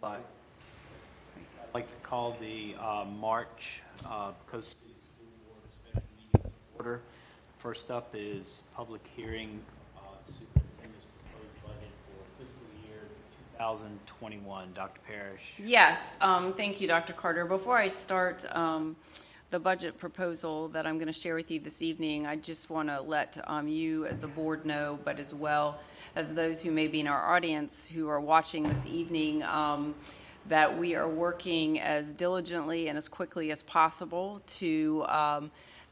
Aye. I'd like to call the March Coast City School Board special meeting to order. First up is public hearing superintendent's proposed budget for fiscal year 2021. Dr. Parrish. Yes, thank you, Dr. Carter. Before I start the budget proposal that I'm going to share with you this evening, I just want to let you as the board know, but as well as those who may be in our audience who are watching this evening, that we are working as diligently and as quickly as possible to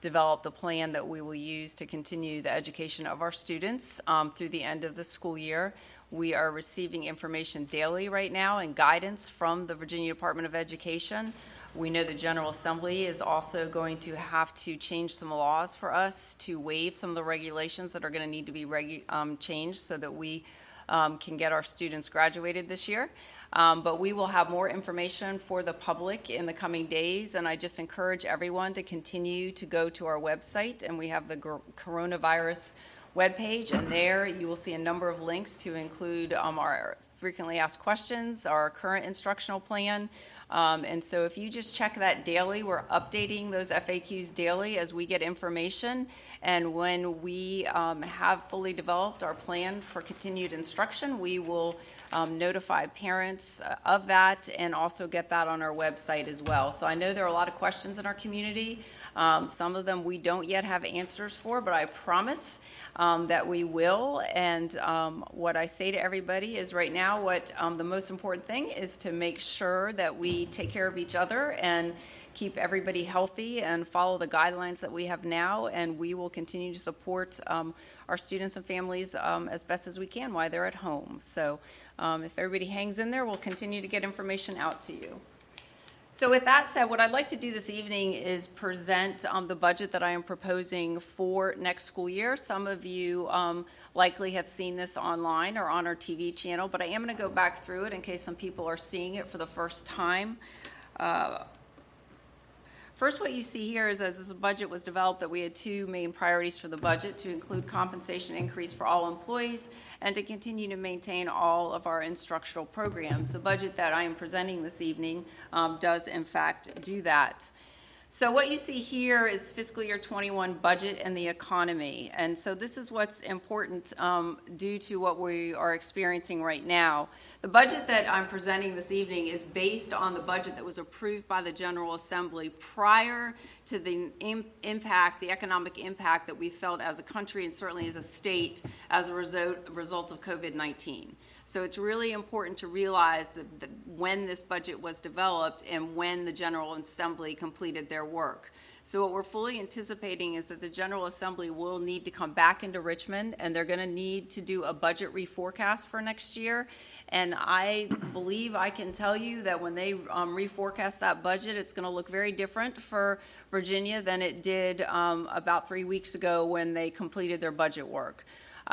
develop the plan that we will use to continue the education of our students through the end of the school year. We are receiving information daily right now and guidance from the Virginia Department of Education. We know the General Assembly is also going to have to change some laws for us to waive some of the regulations that are going to need to be changed so that we can get our students graduated this year. But we will have more information for the public in the coming days, and I just encourage everyone to continue to go to our website, and we have the coronavirus webpage, and there you will see a number of links to include our frequently asked questions, our current instructional plan. And so if you just check that daily, we're updating those FAQs daily as we get information. And when we have fully developed our plan for continued instruction, we will notify parents of that and also get that on our website as well. So I know there are a lot of questions in our community. Some of them we don't yet have answers for, but I promise that we will. And what I say to everybody is right now what the most important thing is to make sure that we take care of each other and keep everybody healthy and follow the guidelines that we have now, and we will continue to support our students and families as best as we can while they're at home. So if everybody hangs in there, we'll continue to get information out to you. So with that said, what I'd like to do this evening is present the budget that I am proposing for next school year. Some of you likely have seen this online or on our TV channel, but I am going to go back through it in case some people are seeing it for the first time. First, what you see here is as this budget was developed that we had two main priorities for the budget: to include compensation increase for all employees and to continue to maintain all of our instructional programs. The budget that I am presenting this evening does in fact do that. So what you see here is fiscal year 21 budget and the economy. And so this is what's important due to what we are experiencing right now. The budget that I'm presenting this evening is based on the budget that was approved by the General Assembly prior to the impact, the economic impact that we felt as a country and certainly as a state as a result of COVID-19. So it's really important to realize that when this budget was developed and when the General Assembly completed their work. So what we're fully anticipating is that the General Assembly will need to come back into Richmond, and they're going to need to do a budget reforecast for next year. And I believe I can tell you that when they reforecast that budget, it's going to look very different for Virginia than it did about 3 weeks ago when they completed their budget work.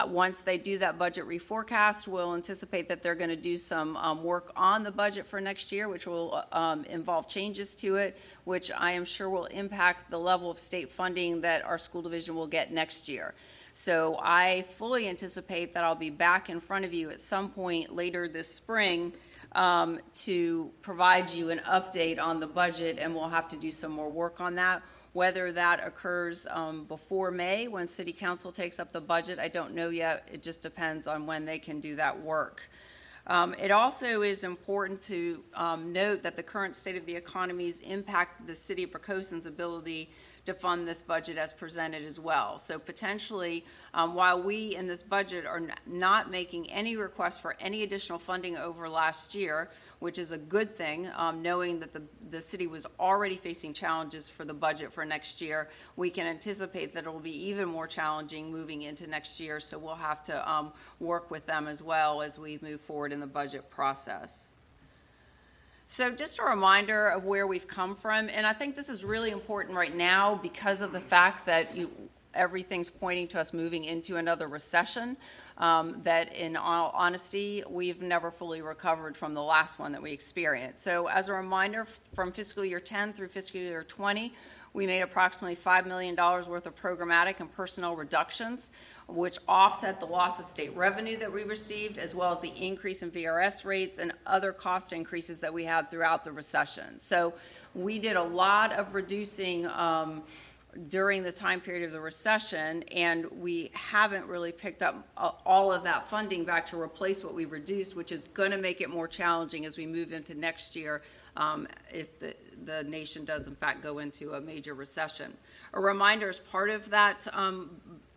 Once they do that budget reforecast, we'll anticipate that they're going to do some work on the budget for next year, which will involve changes to it, which I am sure will impact the level of state funding that our school division will get next year. So I fully anticipate that I'll be back in front of you at some point later this spring to provide you an update on the budget, and we'll have to do some more work on that. Whether that occurs before May when City Council takes up the budget, I don't know yet. It just depends on when they can do that work. It also is important to note that the current state of the economy has impacted the City of Precoson's ability to fund this budget as presented as well. So potentially, while we in this budget are not making any requests for any additional funding over last year, which is a good thing, knowing that the city was already facing challenges for the budget for next year, we can anticipate that it will be even more challenging moving into next year, so we'll have to work with them as well as we move forward in the budget process. So just a reminder of where we've come from, and I think this is really important right now because of the fact that everything's pointing to us moving into another recession, that in all honesty, we've never fully recovered from the last one that we experienced. So as a reminder, from fiscal year 10 through fiscal year 20, we made approximately $5 million worth of programmatic and personnel reductions, which offset the loss of state revenue that we received, as well as the increase in VRS rates and other cost increases that we had throughout the recession. So we did a lot of reducing during the time period of the recession, and we haven't really picked up all of that funding back to replace what we reduced, which is going to make it more challenging as we move into next year if the nation does in fact go into a major recession. A reminder, as part of that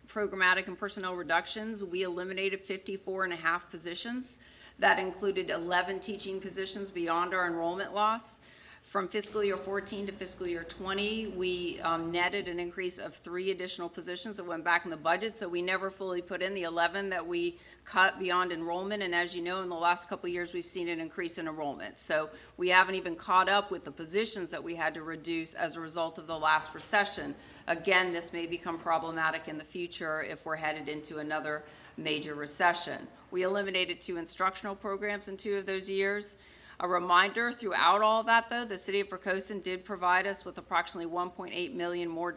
programmatic and personnel reductions, we eliminated 54 and a half positions. That included 11 teaching positions beyond our enrollment loss. From fiscal year 14 to fiscal year 20, we netted an increase of 3 additional positions that went back in the budget, so we never fully put in the 11 that we cut beyond enrollment, and as you know, in the last couple of years, we've seen an increase in enrollment. So we haven't even caught up with the positions that we had to reduce as a result of the last recession. Again, this may become problematic in the future if we're headed into another major recession. We eliminated 2 instructional programs in 2 of those years. A reminder, throughout all that, though, the city of Poquoson did provide us with approximately $1.8 million more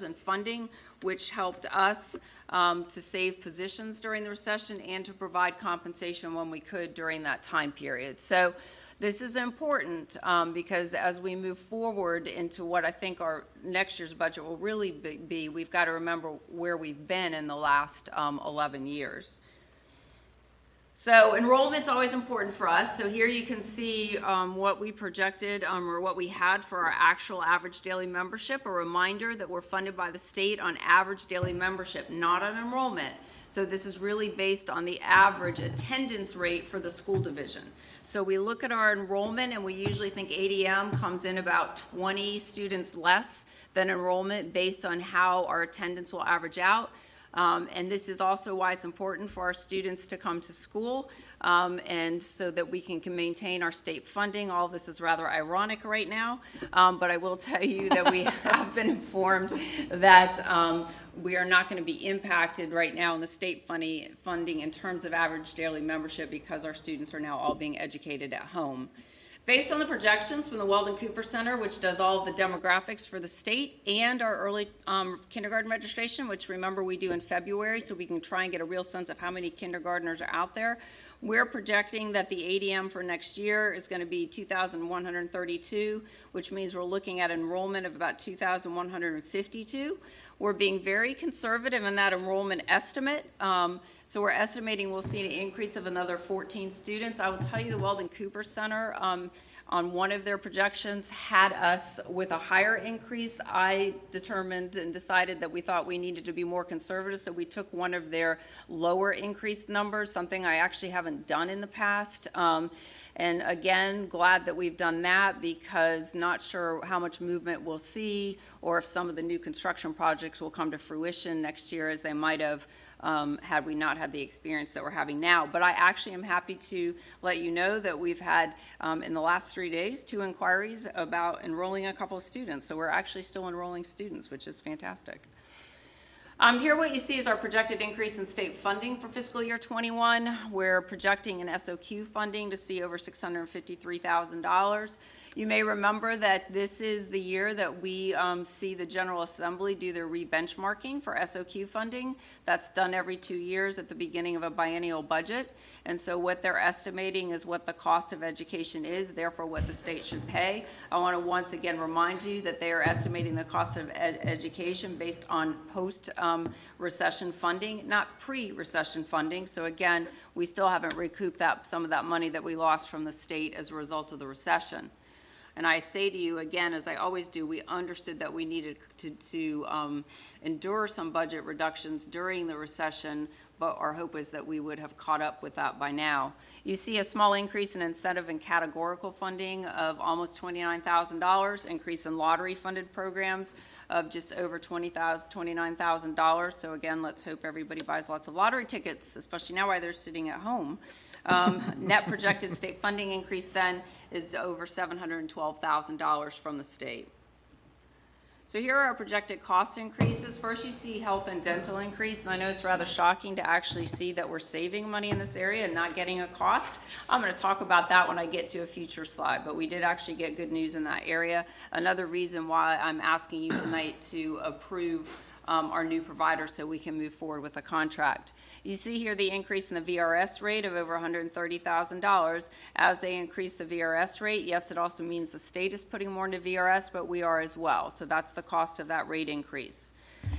in funding, which helped us to save positions during the recession and to provide compensation when we could during that time period. So this is important because as we move forward into what I think our next year's budget will really be, we've got to remember where we've been in the last 11 years. So enrollment's always important for us. So here you can see what we projected or what we had for our actual average daily membership. A reminder that we're funded by the state on average daily membership, not on enrollment. So this is really based on the average attendance rate for the school division. So we look at our enrollment and we usually think ADM comes in about 20 students less than enrollment based on how our attendance will average out. And this is also why it's important for our students to come to school and so that we can maintain our state funding. All this is rather ironic right now, but I will tell you that we have been informed that we are not going to be impacted right now in the state funding in terms of average daily membership because our students are now all being educated at home. Based on the projections from the Weldon Cooper Center, which does all of the demographics for the state, and our early kindergarten registration, which remember we do in February, so we can try and get a real sense of how many kindergartners are out there, we're projecting that the ADM for next year is going to be 2,132, which means we're looking at enrollment of about 2,152. We're being very conservative in that enrollment estimate. So we're estimating we'll see an increase of another 14 students. I will tell you the Weldon Cooper Center on one of their projections had us with a higher increase. I determined and decided that we thought we needed to be more conservative, so we took one of their lower increased numbers, something I actually haven't done in the past. And again, glad that we've done that because not sure how much movement we'll see or if some of the new construction projects will come to fruition next year as they might have had we not had the experience that we're having now. But I actually am happy to let you know that we've had, in the last 3 days, 2 inquiries about enrolling a couple of students. So we're actually still enrolling students, which is fantastic. Here what you see is our projected increase in state funding for fiscal year 21. We're projecting an SOQ funding to see over $653,000. You may remember that this is the year that we see the General Assembly do their re-benchmarking for SOQ funding. That's done every 2 years at the beginning of a biennial budget. And so what they're estimating is what the cost of education is, therefore what the state should pay. I want to once again remind you that they are estimating the cost of education based on post-recession funding, not pre-recession funding. So again, we still haven't recouped some of that money that we lost from the state as a result of the recession. And I say to you again, as I always do, we understood that we needed to endure some budget reductions during the recession, but our hope is that we would have caught up with that by now. You see a small increase in incentive and categorical funding of almost $29,000, increase in lottery-funded programs of just over $29,000. So again, let's hope everybody buys lots of lottery tickets, especially now while they're sitting at home. Net projected state funding increase then is over $712,000 from the state. So here are our projected cost increases. First, you see health and dental increase, and I know it's rather shocking to actually see that we're saving money in this area and not getting a cost. I'm going to talk about that when I get to a future slide, but we did actually get good news in that area. Another reason why I'm asking you tonight to approve our new provider so we can move forward with a contract. You see here the increase in the VRS rate of over $130,000. As they increase the VRS rate, yes, it also means the state is putting more into VRS, but we are as well. So that's the cost of that rate increase.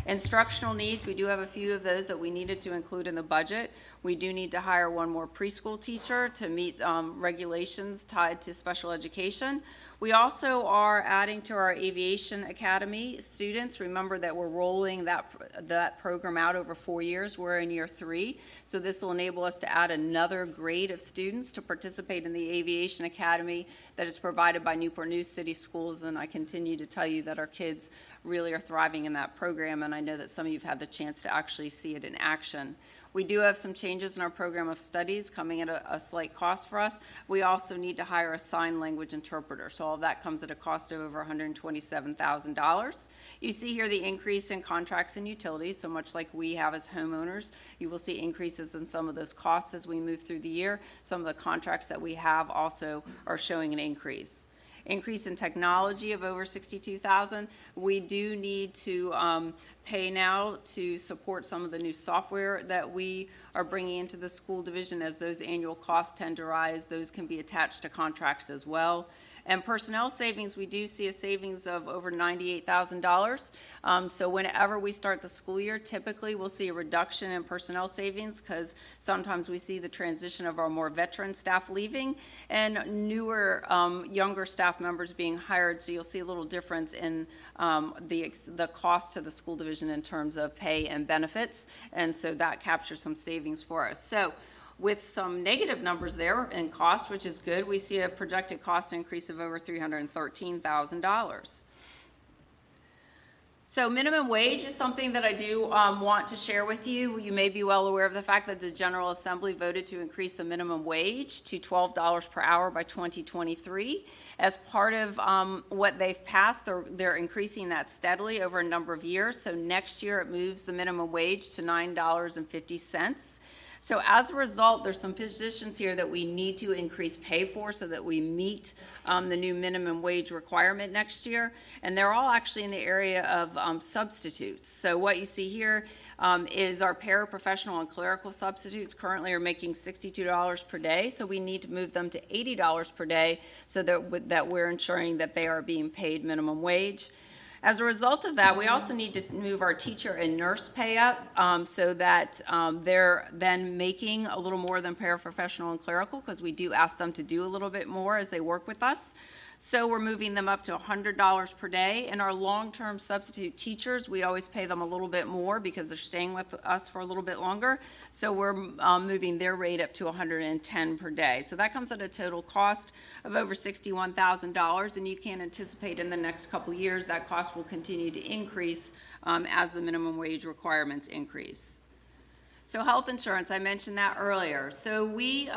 Instructional needs, we do have a few of those that we needed to include in the budget. We do need to hire one more preschool teacher to meet regulations tied to special education. We also are adding to our aviation academy students. Remember that we're rolling that program out over 4 years. We're in year 3. So this will enable us to add another grade of students to participate in the aviation academy that is provided by Newport News City Schools. And I continue to tell you that our kids really are thriving in that program. And I know that some of you have had the chance to actually see it in action. We do have some changes in our program of studies coming at a slight cost for us. We also need to hire a sign language interpreter. So all of that comes at a cost of over $127,000. You see here the increase in contracts and utilities. So much like we have as homeowners, you will see increases in some of those costs as we move through the year. Some of the contracts that we have also are showing an increase. Increase in technology of over $62,000. We do need to pay now to support some of the new software that we are bringing into the school division. As those annual costs tend to rise, those can be attached to contracts as well. And personnel savings, we do see a savings of over $98,000. So whenever we start the school year, typically we'll see a reduction in personnel savings because sometimes we see the transition of our more veteran staff leaving and newer, younger staff members being hired. So you'll see a little difference in the cost to the school division in terms of pay and benefits. And so that captures some savings for us. So with some negative numbers there in cost, which is good, we see a projected cost increase of over $313,000. So minimum wage is something that I do want to share with you. You may be well aware of the fact that the General Assembly voted to increase the minimum wage to $12 per hour by 2023. As part of what they've passed, they're increasing that steadily over a number of years. So next year it moves the minimum wage to $9.50. So as a result, there's some positions here that we need to increase pay for so that we meet the new minimum wage requirement next year. And they're all actually in the area of substitutes. So what you see here is our paraprofessional and clerical substitutes currently are making $62 per day. So we need to move them to $80 per day so that we're ensuring that they are being paid minimum wage. As a result of that, we also need to move our teacher and nurse pay up so that they're then making a little more than paraprofessional and clerical because we do ask them to do a little bit more as they work with us. So we're moving them up to $100 per day. And our long-term substitute teachers, we always pay them a little bit more because they're staying with us for a little bit longer. So we're moving their rate up to $110 per day. So that comes at a total cost of over $61,000. And you can anticipate in the next couple years that cost will continue to increase as the minimum wage requirements increase. So health insurance, I mentioned that earlier. So we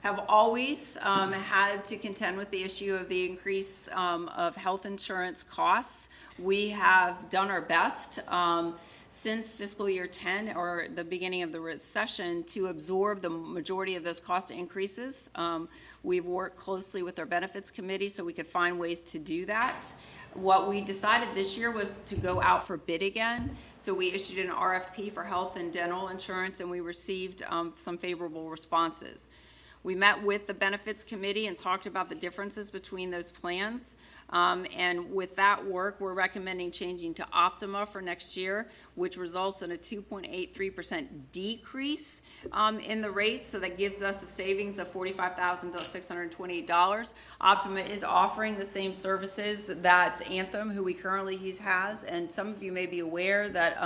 have always had to contend with the issue of the increase of health insurance costs. We have done our best since fiscal year 10 or the beginning of the recession to absorb the majority of those cost increases. We've worked closely with our benefits committee so we could find ways to do that. What we decided this year was to go out for bid again. So we issued an RFP for health and dental insurance and we received some favorable responses. We met with the benefits committee and talked about the differences between those plans. And with that work, we're recommending changing to Optima for next year, which results in a 2.83% decrease in the rates. So that gives us a savings of $45,628. Optima is offering the same services that Anthem, who we currently use, has. And some of you may be aware that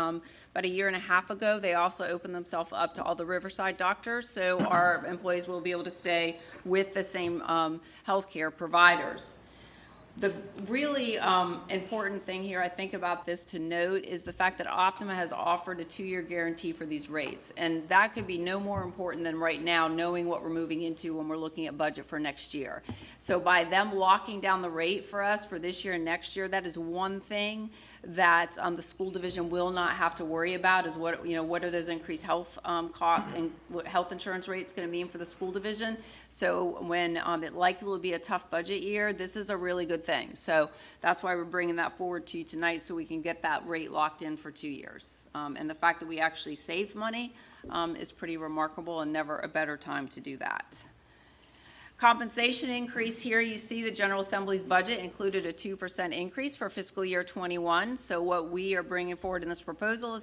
about a year and a half ago, they also opened themselves up to all the Riverside doctors. So our employees will be able to stay with the same healthcare providers. The really important thing here, I think, about this to note is the fact that Optima has offered a 2-year guarantee for these rates. And that could be no more important than right now knowing what we're moving into when we're looking at budget for next year. So by them locking down the rate for us for this year and next year, that is one thing that the school division will not have to worry about, is what are those increased health costs and what health insurance rates going to mean for the school division. So when it likely will be a tough budget year, this is a really good thing. So that's why we're bringing that forward to you tonight, so we can get that rate locked in for 2 years. And the fact that we actually saved money is pretty remarkable, and never a better time to do that. Compensation increase here, you see the General Assembly's budget included a 2% increase for fiscal year 21. So what we are bringing forward in this proposal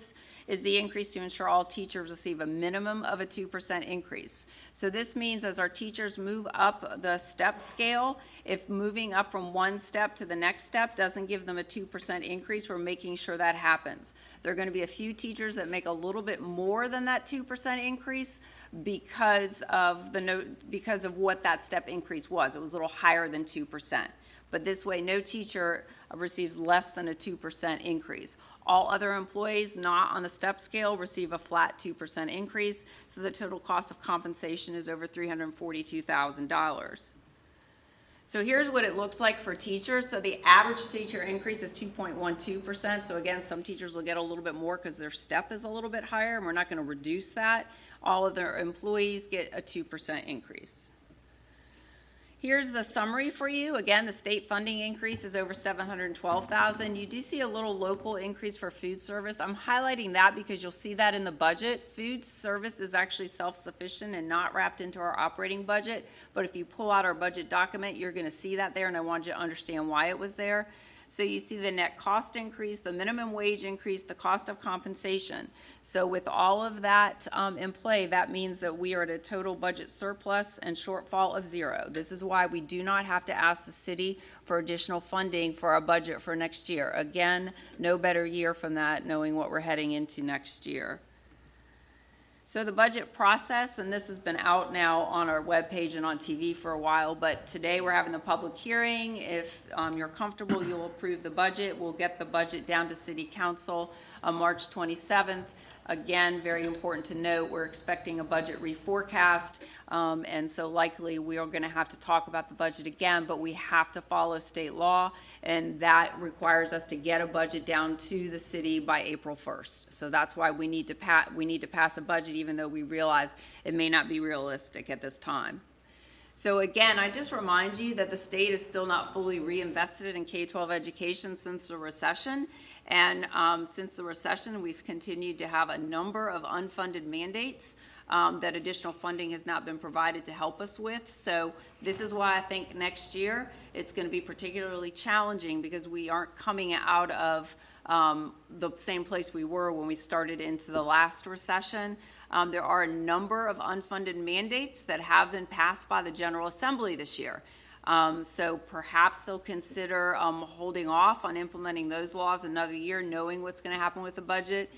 is the increase to ensure all teachers receive a minimum of a 2% increase. So this means as our teachers move up the step scale, if moving up from one step to the next step doesn't give them a 2% increase, we're making sure that happens. There are going to be a few teachers that make a little bit more than that 2% increase, because of what that step increase was. It was a little higher than 2%. But this way, no teacher receives less than a 2% increase. All other employees not on the step scale receive a flat 2% increase, so the total cost of compensation is over $342,000. So here's what it looks like for teachers. So the average teacher increase is 2.12%. So again, some teachers will get a little bit more because their step is a little bit higher, and we're not going to reduce that. All of their employees get a 2% increase. Here's the summary for you. Again, the state funding increase is over $712,000. You do see a little local increase for food service. I'm highlighting that because you'll see that in the budget. Food service is actually self-sufficient and not wrapped into our operating budget. But if you pull out our budget document, you're going to see that there, and I wanted you to understand why it was there. So you see the net cost increase, the minimum wage increase, the cost of compensation. So with all of that in play, that means that we are at a total budget surplus and shortfall of 0. This is why we do not have to ask the city for additional funding for our budget for next year. Again, no better year from that, knowing what we're heading into next year. So the budget process, and this has been out now on our webpage and on TV for a while, but today we're having the public hearing. If you're comfortable, you'll approve the budget. We'll get the budget down to City Council on March 27th. Again, very important to note, we're expecting a budget reforecast, and so likely we are going to have to talk about the budget again, but we have to follow state law, and that requires us to get a budget down to the city by April 1st. So that's why we need to pass a budget, even though we realize it may not be realistic at this time. So again, I just remind you that the state is still not fully reinvested in K-12 education since the recession. And since the recession, we've continued to have a number of unfunded mandates that additional funding has not been provided to help us with. So this is why I think next year it's going to be particularly challenging, because we aren't coming out of the same place we were when we started into the last recession. There are a number of unfunded mandates that have been passed by the General Assembly this year. So perhaps they'll consider holding off on implementing those laws another year, knowing what's going to happen with the budget.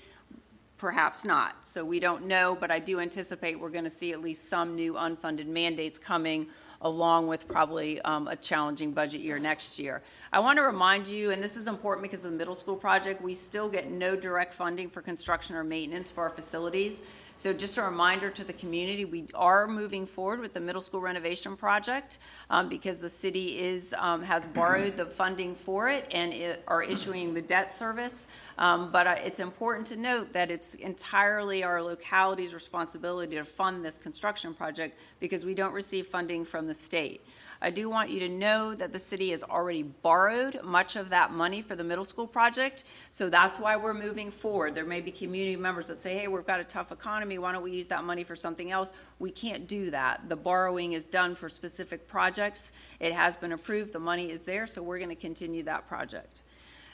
Perhaps not. So we don't know, but I do anticipate we're going to see at least some new unfunded mandates coming, along with probably a challenging budget year next year. I want to remind you, and this is important because of the middle school project, we still get no direct funding for construction or maintenance for our facilities. So just a reminder to the community, we are moving forward with the middle school renovation project because the city has borrowed the funding for it and are issuing the debt service. But it's important to note that it's entirely our locality's responsibility to fund this construction project because we don't receive funding from the state. I do want you to know that the city has already borrowed much of that money for the middle school project, so that's why we're moving forward. There may be community members that say, hey, we've got a tough economy, why don't we use that money for something else? We can't do that. The borrowing is done for specific projects. It has been approved, the money is there, so we're going to continue that project.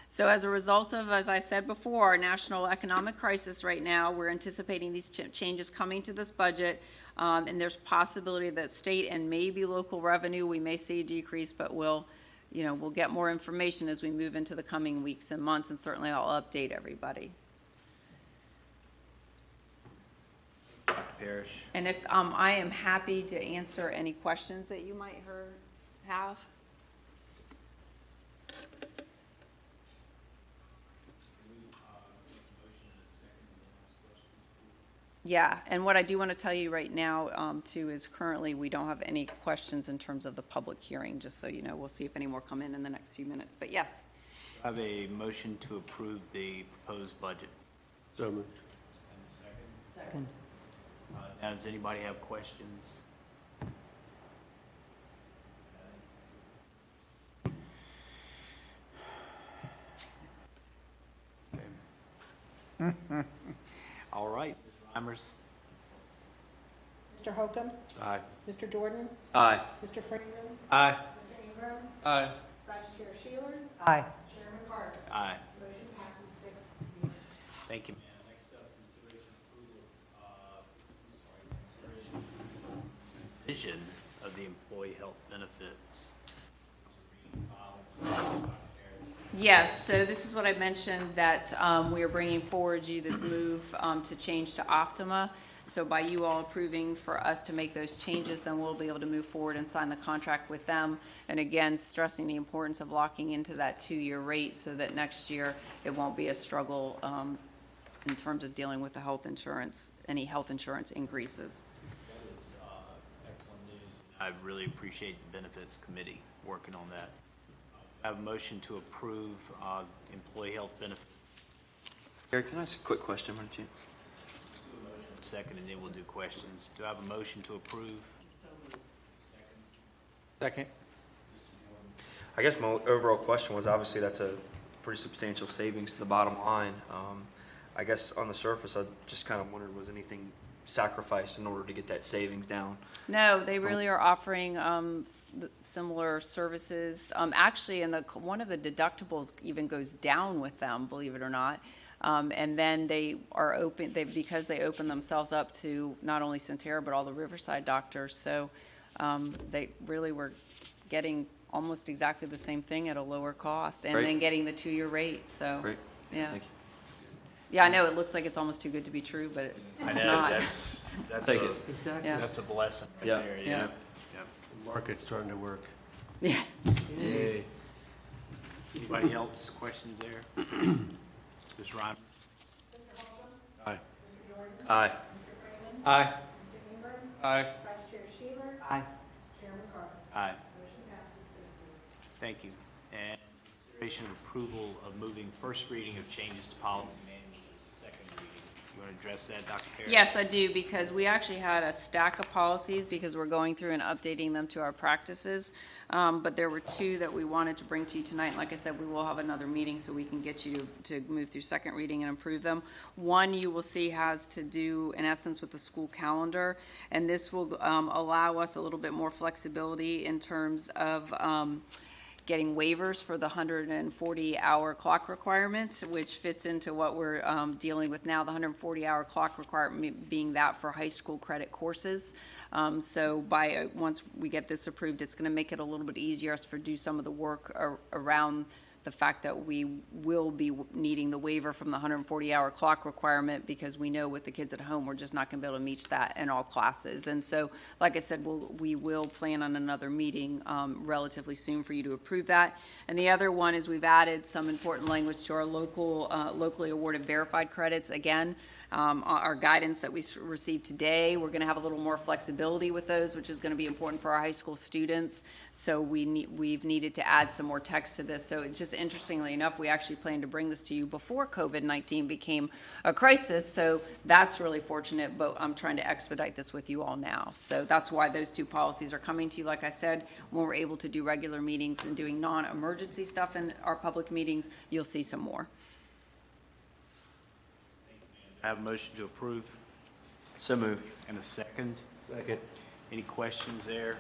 So as a result of, as I said before, our national economic crisis right now, we're anticipating these changes coming to this budget, and there's possibility that state and maybe local revenue, we may see a decrease, but we'll get more information as we move into the coming weeks and months, and certainly I'll update everybody. Dr. Parrish. And if I am happy to answer any questions that you might have. Yeah, and what I do want to tell you right now, too, is currently we don't have any questions in terms of the public hearing, just so you know. We'll see if any more come in the next few minutes, but yes. I have a motion to approve the proposed budget. So moved. And a second. Now, does anybody have questions? Okay. All right, Ms. Reimers. Mr. Holcomb? Aye. Mr. Jordan? Aye. Mr. Freeman? Aye. Mr. Ingram? Aye. Vice Chair Sheeler? Aye. Chairman Carter? Aye. Motion passes 6-0. Thank you, ma'am. Next up, consideration vision of the employee health benefits. Yes, so this is what I mentioned, that we are bringing forward you the move to change to Optima. So by you all approving for us to make those changes, then we'll be able to move forward and sign the contract with them. And again, stressing the importance of locking into that 2-year rate so that next year it won't be a struggle in terms of dealing with the health insurance, any health insurance increases. That is excellent news. I really appreciate the Benefits Committee working on that. I have a motion to approve employee health benefits. Gary, can I ask a quick question by chance? Second, and then we'll do questions. Do I have a motion to approve? Second. I guess my overall question was, obviously, that's a pretty substantial savings to the bottom line. I guess on the surface, I just kind of wondered, was anything sacrificed in order to get that savings down? No, they really are offering similar services. Actually, one of the deductibles even goes down with them, believe it or not. And then they are open, because they open themselves up to not only Centera, but all the Riverside doctors. So they really were getting almost exactly the same thing at a lower cost, and Great. then getting the 2-year rate. So, Great. yeah. Thank you. Yeah, I know it looks like it's almost too good to be true, but it's I know, not. that's Take a, it. Exactly. Yeah. that's a blessing right Yeah. there. Yeah. Yep. The market's starting to work. Yeah. Yay. Anybody else, questions there? Ms. Reimers? Aye. Mr. Jordan? Aye. Mr. Freeman? Aye. Mr. Ingram? Aye. Vice Chair Sheeler? Aye. Chairman Carter? Aye. Motion passes 6-0. Thank you. And consideration of approval of moving first reading of changes to policy manual to second reading. You want to address that, Dr. Perry? Yes, I do, because we actually had a stack of policies because we're going through and updating them to our practices. But there were 2 that we wanted to bring to you tonight. Like I said, we will have another meeting so we can get you to move through second reading and approve them. One you will see has to do, in essence, with the school calendar. And this will allow us a little bit more flexibility in terms of getting waivers for the 140-hour clock requirement, which fits into what we're dealing with now, the 140-hour clock requirement being that for high school credit courses. So once we get this approved, it's going to make it a little bit easier for do some of the work around the fact that we will be needing the waiver from the 140-hour clock requirement, because we know with the kids at home, we're just not going to be able to meet that in all classes. And so, like I said, we will plan on another meeting relatively soon for you to approve that. And the other one is we've added some important language to our locally awarded verified credits. Again, our guidance that we received today, we're going to have a little more flexibility with those, which is going to be important for our high school students. So we've needed to add some more text to this. So it's just interestingly enough, we actually planned to bring this to you before COVID-19 became a crisis. So that's really fortunate, but I'm trying to expedite this with you all now. So that's why those 2 policies are coming to you. Like I said, when we're able to do regular meetings and doing non-emergency stuff in our public meetings, you'll see some more. I have a motion to approve So moved. and a second. Second. Any questions there?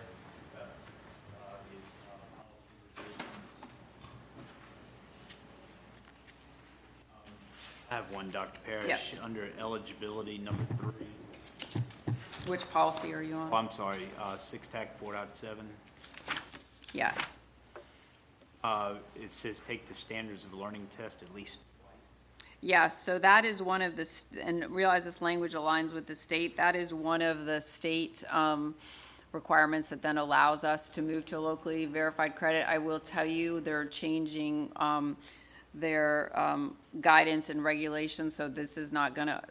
I have one, Dr. Parrish. Yes. Under eligibility, number 3. Which policy are you on? Oh, I'm sorry, 6 TAC 4.7. Yes. It says take the standards of learning test at least. Yes, so that is one of the, and realize this language aligns with the state, that is one of the state requirements that then allows us to move to a locally verified credit. I will tell you, they're changing guidance and regulations, so this is not gonna,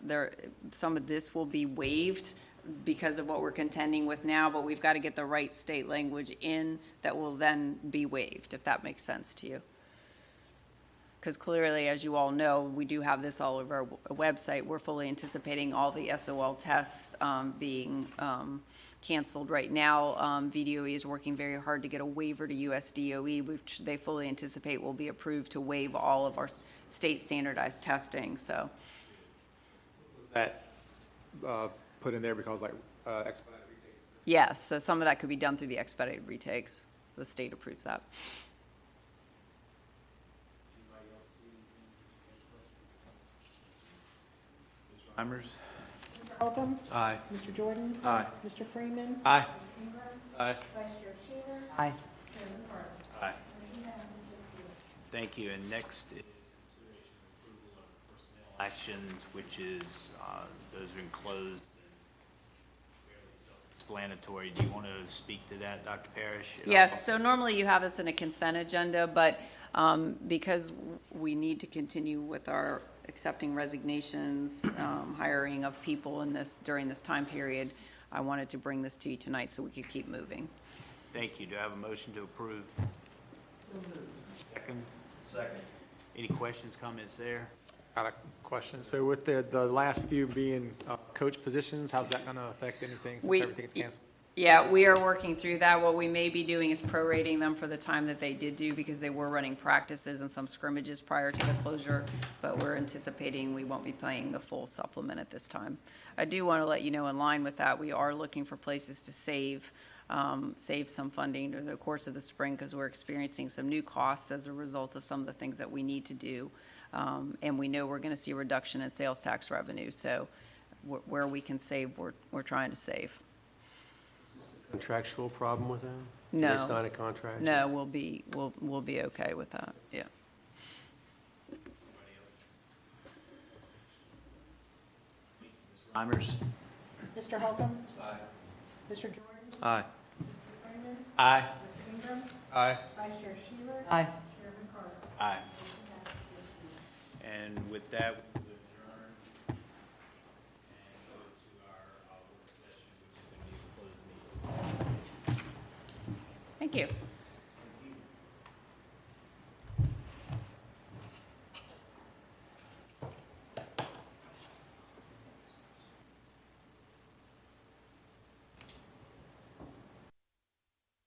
some of this will be waived because of what we're contending with now, but we've got to get the right state language in that will then be waived, if that makes sense to you. Because clearly, as you all know, we do have this all over our website. We're fully anticipating all the SOL tests being canceled right now. VDOE is working very hard to get a waiver to USDOE, which they fully anticipate will be approved to waive all of our state standardized testing, so. That put in there because like expedited retakes. Yes, so some of that could be done through the expedited retakes. The state approves that. Reimers? Mr. Holcomb? Aye. Mr. Jordan? Aye. Mr. Freeman? Aye. Mr. Ingram? Aye. Vice Chair Shaver? Aye. Chairman Carter? Aye. Motion passes 6-0. Thank you. And next is consideration of approval of personnel actions, which is, those are enclosed and fairly self-explanatory. Do you want to speak to that, Dr. Parrish? Yes, so normally you have this in a consent agenda, but because we need to continue with our accepting resignations, hiring of people during this time period, I wanted to bring this to you tonight so we could keep moving. Thank you. Do I have a motion to approve? Second? Second. Any questions, comments there? Got a question. So with the last few being coach positions, how's that going to affect anything since everything's canceled? Yeah, we are working through that. What we may be doing is prorating them for the time that they did do because they were running practices and some scrimmages prior to the closure, but we're anticipating we won't be paying the full supplement at this time. I do want to let you know, in line with that, we are looking for places to save some funding during the course of the spring because we're experiencing some new costs as a result of some of the things that we need to do. And we know we're going to see a reduction in sales tax revenue. So where we can save, we're trying to save. Contractual problem with them? No. They sign a contract? No, we'll be okay with that, yeah. Reimers? Mr. Holcomb? Aye. Mr. Jordan? Aye. Mr. Freeman? Aye. Mr. Ingram? Aye. Vice Chair Shaver? Aye. Chairman Carter? Aye. Motion passes 6-0. And with that, we will adjourn and go to our work session, which is going to be a closed meeting. Thank you.